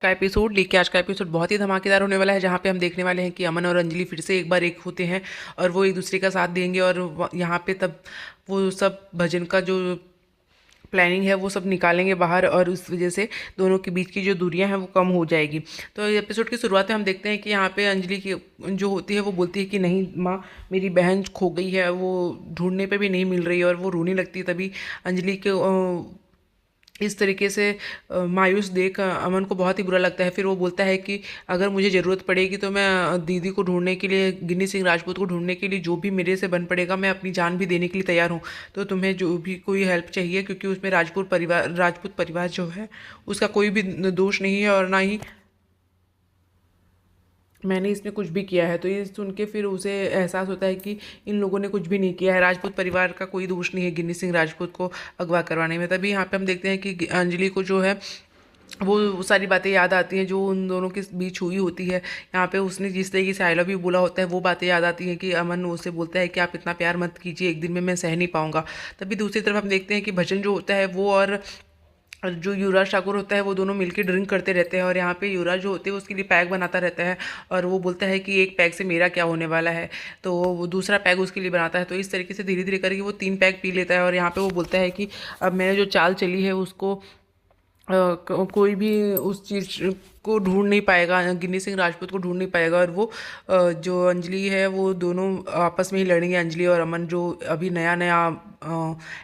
का एपिसोड लेके आज का एपिसोड बहुत ही धमाकेदार होने वाला है, जहाँ पे हम देखने वाले हैं कि अमन और अंजलि फिर से एक बार एक होते हैं और वो एक दूसरे का साथ देंगे। और यहाँ पे तब वो सब भजन का जो प्लानिंग है वो सब निकालेंगे बाहर, और उस वजह से दोनों के बीच की जो दूरियां हैं वो कम हो जाएगी। तो एपिसोड की शुरुआत में हम देखते हैं कि यहाँ पे अंजलि की जो होती है वो बोलती है कि नहीं माँ, मेरी बहन खो गई है, वो ढूंढने पे भी नहीं मिल रही है, और वो रोने लगती है। तभी अंजलि के इस तरीके से मायूस देख अमन को बहुत ही बुरा लगता है। फिर वो बोलता है कि अगर मुझे ज़रूरत पड़ेगी तो मैं दीदी को ढूंढने के लिए, गिन्नी सिंह राजपूत को ढूंढने के लिए जो भी मेरे से बन पड़ेगा, मैं अपनी जान भी देने के लिए तैयार हूँ। तो तुम्हें जो भी कोई हेल्प चाहिए, क्योंकि उसमें राजपूत परिवार जो है उसका कोई भी दोष नहीं है, और ना ही मैंने इसमें कुछ भी किया है। तो ये सुन के फिर उसे एहसास होता है कि इन लोगों ने कुछ भी नहीं किया है, राजपूत परिवार का कोई दोष नहीं है गिन्नी सिंह राजपूत को अगवा करवाने में। तभी यहाँ पे हम देखते हैं कि अंजलि को जो है वो सारी बातें याद आती हैं जो उन दोनों के बीच हुई होती है। यहाँ पे उसने जिस तरीके से आई लव यू बोला होता है वो बातें याद आती हैं कि अमन उसे बोलता है कि आप इतना प्यार मत कीजिए, एक दिन में मैं सह नहीं पाऊंगा। तभी दूसरी तरफ हम देखते हैं कि भजन जो होता है वो और जो युवराज ठाकुर होता है वो दोनों मिलकर ड्रिंक करते रहते हैं। और यहाँ पे युवराज जो होते हैं उसके लिए पैक बनाता रहता है, और वो बोलता है कि एक पैक से मेरा क्या होने वाला है। तो वो दूसरा पैक उसके लिए बनाता है। तो इस तरीके से धीरे धीरे करके वो 3 पैक पी लेता है। और यहाँ पे वो बोलता है कि अब मैंने जो चाल चली है उसको कोई भी उस चीज़ को ढूंढ नहीं पाएगा, गिन्नी सिंह राजपूत को ढूंढ नहीं पाएगा। और वो जो अंजलि है वो दोनों आपस में ही लड़ेंगे, अंजलि और अमन जो अभी नया नया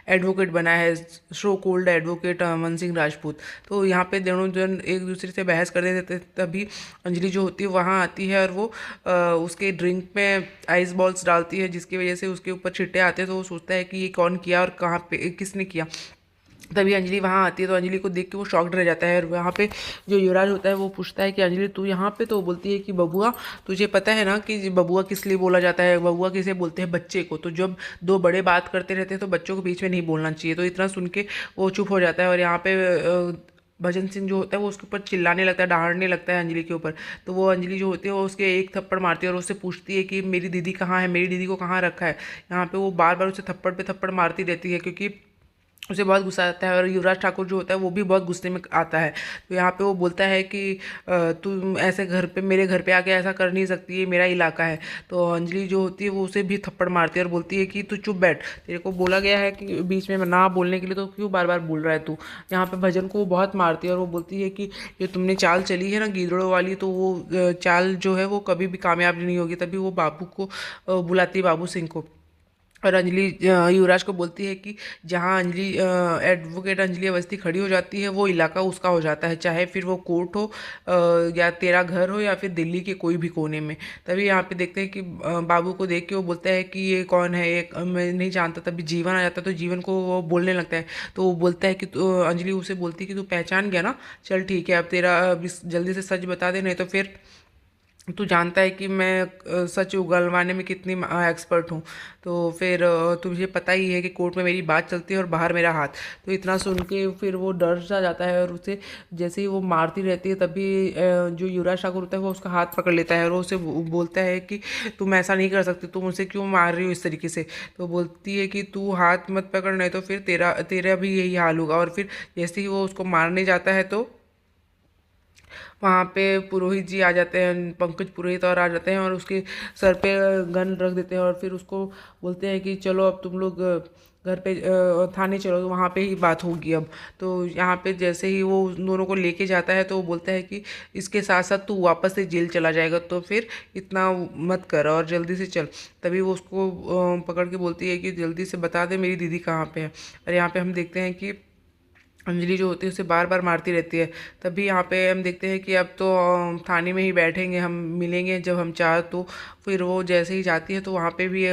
एडवोकेट बना है, show cold advocate Aman Singh Rajput. तो यहाँ पे दोनों जन एक दूसरे से बहस कर रहे थे। तभी अंजलि जो होती है वहाँ आती है, और वो उसके ड्रिंक में आइस बॉल्स डालती है, जिसकी वजह से उसके ऊपर छिट्टे आते हैं। तो वो सोचता है कि ये कौन किया और कहाँ पे किसने किया। तभी अंजलि वहाँ आती है, तो अंजलि को देख के वो शॉक्ड रह जाता है। और वहाँ पे जो युवराज होता है वो पूछता है कि अंजलि तू यहाँ पे? तो वो बोलती है कि बबुआ, तुझे पता है ना कि बबुआ किस लिए बोला जाता है? बबुआ किसे बोलते हैं? बच्चे को। तो जब दो बड़े बात करते रहते हैं तो बच्चों को बीच में नहीं बोलना चाहिए। तो इतना सुन के वो चुप हो जाता है। और यहाँ पे भजन सिंह जो होता है वो उसके ऊपर चिल्लाने लगता है, डांटने लगता है अंजलि के ऊपर। तो वो अंजलि जो होती है वो उसके एक थप्पड़ मारती है, और उससे पूछती है कि मेरी दीदी कहाँ है, मेरी दीदी को कहाँ रखा है। यहाँ पे वो बार बार उसे थप्पड़ पे थप्पड़ मारती रहती है, क्योंकि उसे बहुत गुस्सा आता है। और युवराज ठाकुर जो होता है वो भी बहुत गुस्से में आता है। तो यहाँ पे वो बोलता है कि तुम ऐसे घर पे, मेरे घर पे आके ऐसा कर नहीं सकती, ये मेरा इलाका है। तो अंजलि जो होती है वो उसे भी थप्पड़ मारती है और बोलती है कि तू चुप बैठ, तेरे को बोला गया है कि बीच में ना बोलने के लिए, तो क्यों बार बार बोल रहा है तू। यहाँ पे भजन को वो बहुत मारती है, और वो बोलती है कि ये तुमने चाल चली है ना गीदड़ों वाली, तो वो चाल जो है वो कभी भी कामयाब नहीं होगी। तभी वो बाबू को बुलाती है, बाबू सिंह को। और अंजलि युवराज को बोलती है कि जहाँ अंजलि एडवोकेट अंजलि अवस्थी खड़ी हो जाती है वो इलाका उसका हो जाता है, चाहे फिर वो कोर्ट हो या तेरा घर हो या फिर दिल्ली के कोई भी कोने में। तभी यहाँ पे देखते हैं कि बाबू को देख के वो बोलता है कि ये कौन है, ये मैं नहीं जानता। तभी जीवन आ जाता है, तो जीवन को वो बोलने लगता है। तो वो बोलता है कि अंजलि उसे बोलती है कि तू पहचान गया ना, चल ठीक है, अब तेरा जल्दी से सच बता दे, नहीं तो फिर तू जानता है कि मैं सच उगलवाने में कितनी एक्सपर्ट हूँ। तो फिर तुझे पता ही है कि कोर्ट में मेरी बात चलती है और बाहर मेरा हाथ। तो इतना सुन के फिर वो डर सा जाता है, और उसे जैसे ही वो मारती रहती है तभी जो युवराज ठाकुर होता है वो उसका हाथ पकड़ लेता है, और वो उसे बोलता है कि तुम ऐसा नहीं कर सकते, तुम उसे क्यों मार रही हो इस तरीके से। तो बोलती है कि तू हाथ मत पकड़, नहीं तो फिर तेरा तेरा भी यही हाल होगा। और फिर जैसे ही वो उसको मारने जाता है तो वहाँ पे पुरोहित जी आ जाते हैं, पंकज पुरोहित और आ जाते हैं, और उसके सर पे गन रख देते हैं। और फिर उसको बोलते हैं कि चलो अब तुम लोग घर पे थाने चलो, तो वहाँ पे ही बात होगी अब। तो यहाँ पे जैसे ही वो उन दोनों को लेके जाता है तो वो बोलता है कि इसके साथ साथ तू वापस से जेल चला जाएगा, तो फिर इतना मत कर और जल्दी से चल। तभी वो उसको पकड़ के बोलती है कि जल्दी से बता दे मेरी दीदी कहाँ पे है। और यहाँ पे हम देखते हैं कि अंजलि जो होती है उसे बार बार मारती रहती है। तभी यहाँ पे हम देखते हैं कि अब तो थाने में ही बैठेंगे, हम मिलेंगे जब हम चाह। तो फिर वो जैसे ही जाती है तो वहाँ पे भी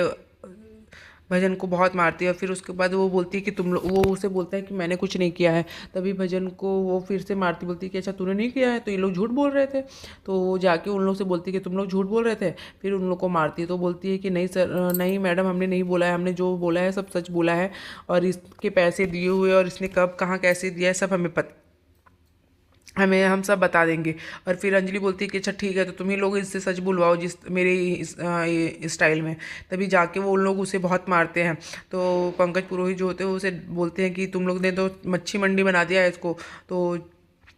भजन को बहुत मारती है। और फिर उसके बाद वो बोलती है कि तुम लोग, वो उसे बोलता है कि मैंने कुछ नहीं किया है। तभी भजन को वो फिर से मारती, बोलती है कि अच्छा तूने नहीं किया है, तो ये लोग झूठ बोल रहे थे। तो वो जाके उन लोग से बोलती है कि तुम लोग झूठ बोल रहे थे। फिर उन लोग को मारती है, तो बोलती है कि नहीं सर, नहीं मैडम, हमने नहीं बोला है, हमने जो बोला है सब सच बोला है, और इसके पैसे दिए हुए और इसने कब कहाँ कैसे दिया है सब हमें पता, हमें हम सब बता देंगे। और फिर अंजलि बोलती है कि अच्छा ठीक है, तो तुम ही लोग इससे सच बुलवाओ जिस मेरे इस स्टाइल में। तभी जाके वो उन लोग उसे बहुत मारते हैं। तो पंकज पुरोहित जो होते हैं वो उसे बोलते हैं कि तुम लोग ने तो मच्छी मंडी बना दिया है इसको। तो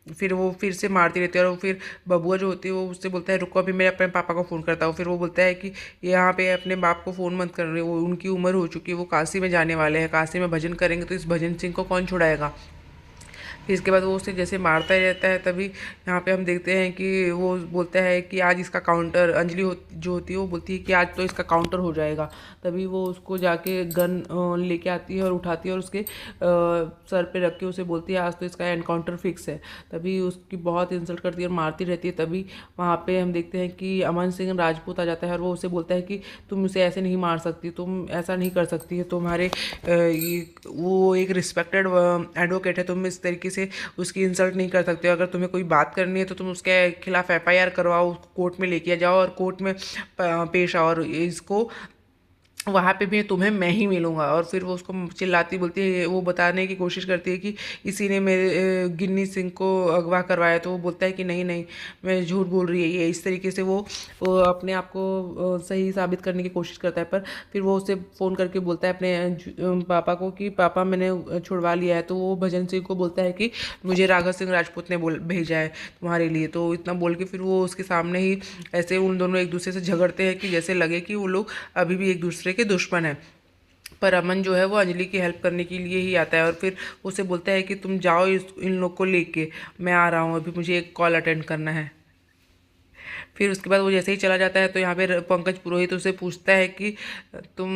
फिर वो फिर से मारती रहती है और फिर बबुआ जो होती है वो उससे बोलता है रुको अभी मैं अपने पापा को फ़ोन करता हूँ। फिर वो बोलता है कि यहाँ पे अपने बाप को फ़ोन मत कर रहे, वो उनकी उम्र हो चुकी है, वो काशी में जाने वाले हैं, काशी में भजन करेंगे तो इस भजन सिंह को कौन छुड़ाएगा। फिर इसके बाद वो उसे जैसे मारता ही रहता है। तभी यहाँ पे हम देखते हैं कि वो बोलता है कि आज इसका काउंटर, अंजलि जो होती है वो बोलती है कि आज तो इसका काउंटर हो जाएगा। तभी वो उसको जाके गन लेके आती है और उठाती है और उसके सर पे रख के उसे बोलती है आज तो इसका एनकाउंटर फिक्स है। तभी उसकी बहुत इंसल्ट करती है और मारती रहती है। तभी वहाँ पे हम देखते हैं कि अमन सिंह राजपूत आ जाता है और वो उसे बोलता है कि तुम उसे ऐसे नहीं मार सकती, तुम ऐसा नहीं कर सकती है, तुम्हारे वो एक रिस्पेक्टेड एडवोकेट है, तुम इस तरीके से उसकी इंसल्ट नहीं कर सकते हो। अगर तुम्हें कोई बात करनी है तो तुम उसके खिलाफ एफआईआर करवाओ, उसको कोर्ट में लेके जाओ और कोर्ट में पेश आओ और इसको वहाँ पे भी तुम्हें मैं ही मिलूँगा। और फिर वो उसको चिल्लाती बोलती है, वो बताने की कोशिश करती है कि इसी ने मेरे गिन्नी सिंह को अगवा करवाया। तो वो बोलता है कि नहीं नहीं मैं झूठ बोल रही है ये। इस तरीके से वो अपने आप को सही साबित करने की कोशिश करता है। पर फिर वो उसे फ़ोन करके बोलता है अपने पापा को कि पापा मैंने छुड़वा लिया है। तो वो भजन सिंह को बोलता है कि मुझे राघव सिंह राजपूत ने भेजा है तुम्हारे लिए। तो इतना बोल के फिर वो उसके सामने ही ऐसे उन दोनों एक दूसरे से झगड़ते हैं कि जैसे लगे कि वो लोग अभी भी एक दूसरे के दुश्मन है। पर अमन जो है वो अंजलि की हेल्प करने के लिए ही आता है और फिर उसे बोलता है कि तुम जाओ इन लोग को लेके, मैं आ रहा हूँ, अभी मुझे एक कॉल अटेंड करना है। फिर उसके बाद वो जैसे ही चला जाता है तो यहाँ पे पंकज पुरोहित उसे पूछता है कि तुम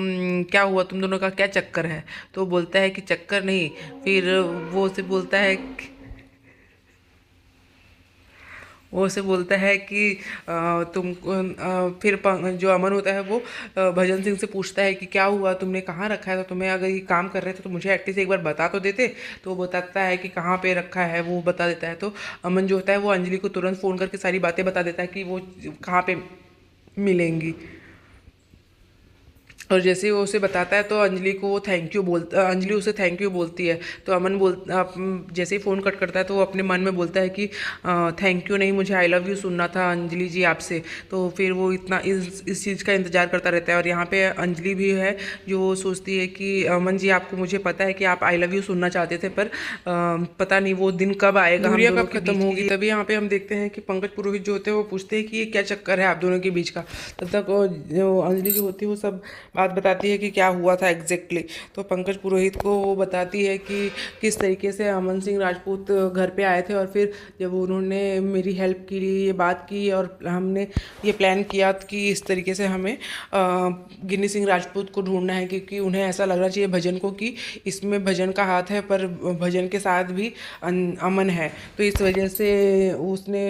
क्या हुआ, तुम दोनों का क्या चक्कर है। तो वो बोलता है कि चक्कर नहीं। फिर वो उसे बोलता है वो उसे बोलता है कि फिर जो अमन होता है वो भजन सिंह से पूछता है कि क्या हुआ, तुमने कहाँ रखा है, तो तुम्हें अगर ये काम कर रहे थे तो मुझे एटलीस्ट एक बार बता तो देते। तो वो बताता है कि कहाँ पे रखा है, वो बता देता है। तो अमन जो होता है वो अंजलि को तुरंत फ़ोन करके सारी बातें बता देता है कि वो कहाँ पे मिलेंगी। और जैसे ही वो उसे बताता है तो अंजलि को वो अंजलि उसे थैंक यू बोलती है। तो अमन जैसे ही फ़ोन कट करता है तो वो अपने मन में बोलता है कि थैंक यू नहीं, मुझे आई लव यू सुनना था अंजलि जी आपसे। तो फिर वो इतना इस चीज़ का इंतज़ार करता रहता है। और यहाँ पे अंजलि भी है जो सोचती है कि अमन जी आपको, मुझे पता है कि आप आई लव यू सुनना चाहते थे, पर पता नहीं वो दिन कब आएगा, हम दोनों कब खत्म होगी। तभी यहाँ पे हम देखते हैं कि पंकज पुरोहित जो होते हैं वो पूछते हैं कि ये क्या चक्कर है आप दोनों के बीच का। तब तक जो अंजलि जो होती है वो सब बात बताती है कि क्या हुआ था एग्जैक्टली। तो पंकज पुरोहित को वो बताती है कि किस तरीके से अमन सिंह राजपूत घर पे आए थे और फिर जब उन्होंने मेरी हेल्प के लिए ये बात की और हमने ये प्लान किया कि इस तरीके से हमें गिन्नी सिंह राजपूत को ढूंढना है, क्योंकि उन्हें ऐसा लगना चाहिए भजन को कि इसमें भजन का हाथ है, पर भजन के साथ भी अमन है। तो इस वजह से उसने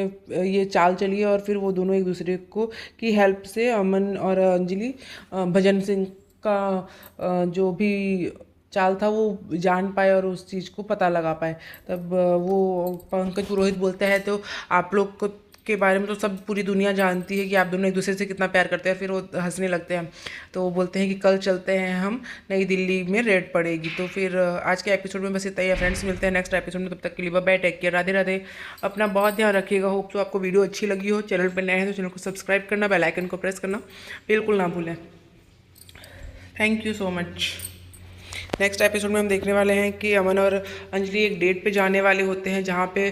ये चाल चली है और फिर वो दोनों एक दूसरे को की हेल्प से अमन और अंजलि भजन सिंह का जो भी चाल था वो जान पाए और उस चीज़ को पता लगा पाए। तब वो पंकज पुरोहित बोलते हैं तो आप लोग को के बारे में तो सब पूरी दुनिया जानती है कि आप दोनों एक दूसरे से कितना प्यार करते हैं। फिर वो हंसने लगते हैं। तो वो बोलते हैं कि कल चलते हैं हम, नई दिल्ली में रेड पड़ेगी। तो फिर आज के एपिसोड में बस इतना ही है फ्रेंड्स, मिलते हैं नेक्स्ट एपिसोड में। तब तक के लिए bye bye, take care, Radhe Radhe. अपना बहुत ध्यान रखिएगा। होप तो आपको वीडियो अच्छी लगी हो। चैनल पर नए हैं तो चैनल को सब्सक्राइब करना, बेल आइकन को प्रेस करना बिल्कुल ना भूलें। Thank you so much. Next episode में हम देखने वाले हैं कि अमन और अंजलि एक डेट पे जाने वाले होते हैं, जहाँ पे